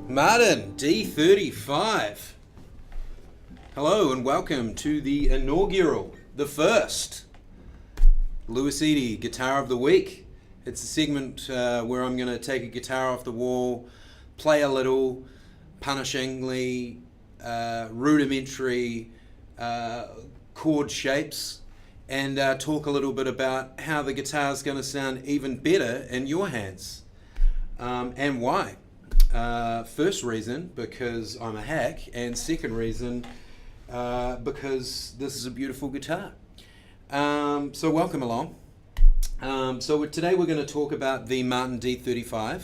Martin, D-35. Hello and welcome to the inaugural, the first, Lewis Eady Guitar of the Week. It's a segment where I'm going to take a guitar off the wall, play a little, punishingly, rudimentary chord shapes, and talk a little bit about how the guitar is going to sound even better in your hands, and why. First reason, because I'm a hack, and second reason, because this is a beautiful guitar. So welcome along. So today we're going to talk about the Martin D-35,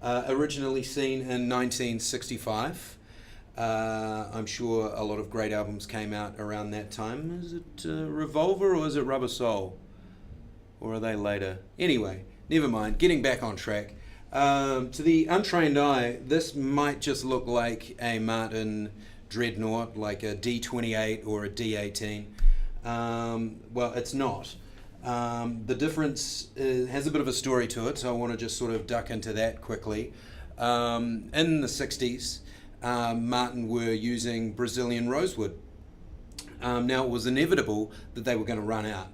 originally seen in 1965. I'm sure a lot of great albums came out around that time. Is it Revolver or is it Rubber Soul? Or are they later? Anyway, never mind, getting back on track. To the untrained eye, this might just look like a Martin Dreadnought, like a D-28 or a D-18. Well, it's not. The difference has a bit of a story to it, so I want to just sort of duck into that quickly. In the 60s, Martin were using Brazilian rosewood. Now, it was inevitable that they were going to run out.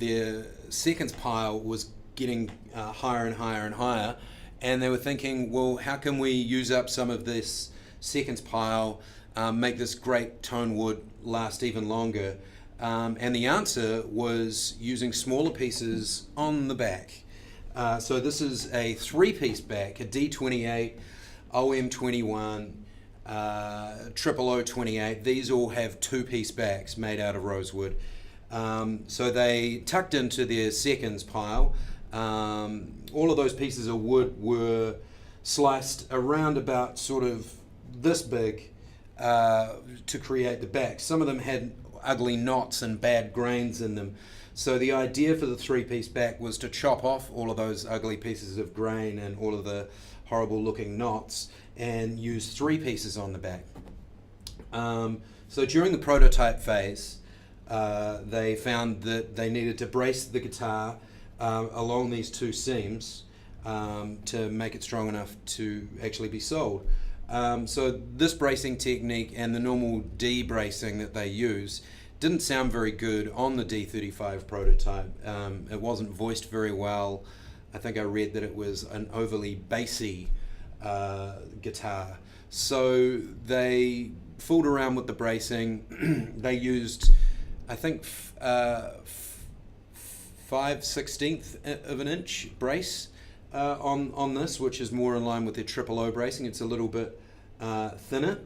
Their seconds pile was getting higher and higher and higher, and they were thinking, well, how can we use up some of this seconds pile, make this great tone wood last even longer? And the answer was using smaller pieces on the back. So this is a three-piece back, a D28, OM21, 00028. These all have two-piece backs made out of rosewood. So they tucked into their seconds pile. All of those pieces of wood were sliced around about sort of this big to create the back. Some of them had ugly knots and bad grains in them. So the idea for the three-piece back was to chop off all of those ugly pieces of grain and all of the horrible looking knots and use three pieces on the back. So during the prototype phase, they found that they needed to brace the guitar along these two seams to make it strong enough to actually be sold. So this bracing technique and the normal D-bracing that they use didn't sound very good on the D-35 prototype. It wasn't voiced very well. I think I read that it was an overly bassy guitar. So they fooled around with the bracing. They used, I think, 5/16 of an inch brace on this, which is more in line with their O bracing. It's a little bit thinner,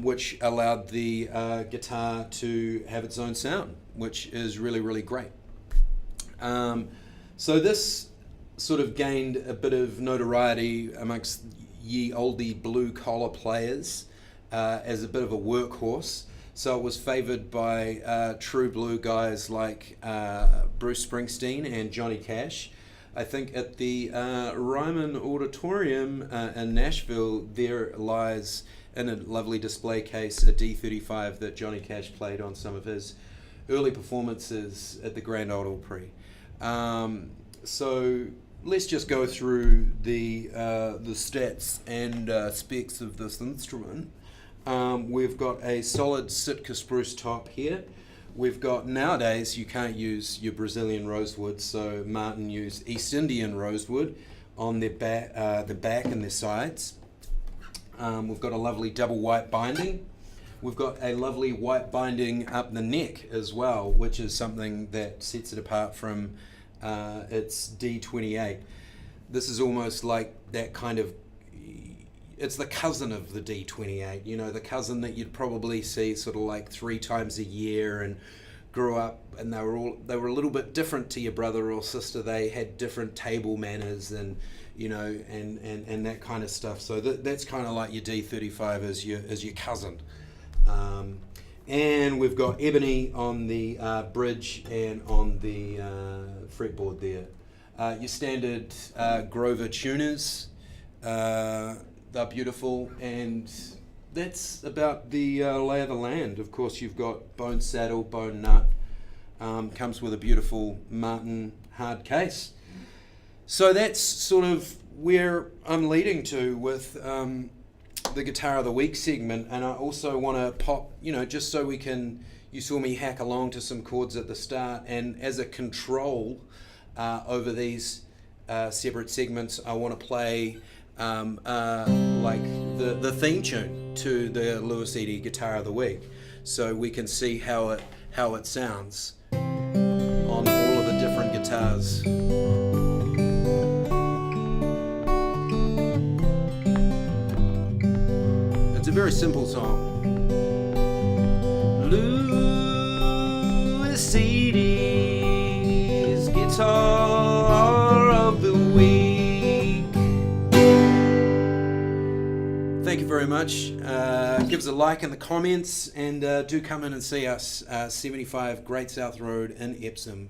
which allowed the guitar to have its own sound, which is really, really great. So this sort of gained a bit of notoriety amongst ye oldie blue collar players as a bit of a workhorse. So it was favoured by true blue guys like Bruce Springsteen and Johnny Cash. I think at the Ryman Auditorium in Nashville, there lies in a lovely display case a D-35 that Johnny Cash played on some of his early performances at the Grand Ole Opry. So let's just go through the stats and specs of this instrument. We've got a solid Sitka spruce top here. We've got, nowadays you can't use your Brazilian rosewood, so Martin used East Indian rosewood on their the back and their sides. We've got a lovely double white binding. We've got a lovely white binding up the neck as well, which is something that sets it apart from its D28. This is almost like that kind of, it's the cousin of the D28, you know, the cousin that you'd probably see sort of like 3 times a year and grew up, and they were a little bit different to your brother or sister. They had different table manners and, you know, and that kind of stuff. So that's kind of like your D35 as your cousin. And we've got ebony on the bridge and on the fretboard there. Your standard Grover tuners. They're beautiful, and that's about the lay of the land. Of course, you've got bone saddle, bone nut. Comes with a beautiful Martin hard case. So that's sort of where I'm leading to with the Guitar of the Week segment, and I also want to pop, just so you saw me hack along to some chords at the start, and as a control over these separate segments, I want to play like the theme tune to the Lewis Eady Guitar of the Week, so we can see how it sounds on all of the different guitars. It's a very simple song. Lewis Eady's Guitar of the Week. Thank you very much. Give us a like in the comments, and do come in and see us, 75 Great South Road in Epsom.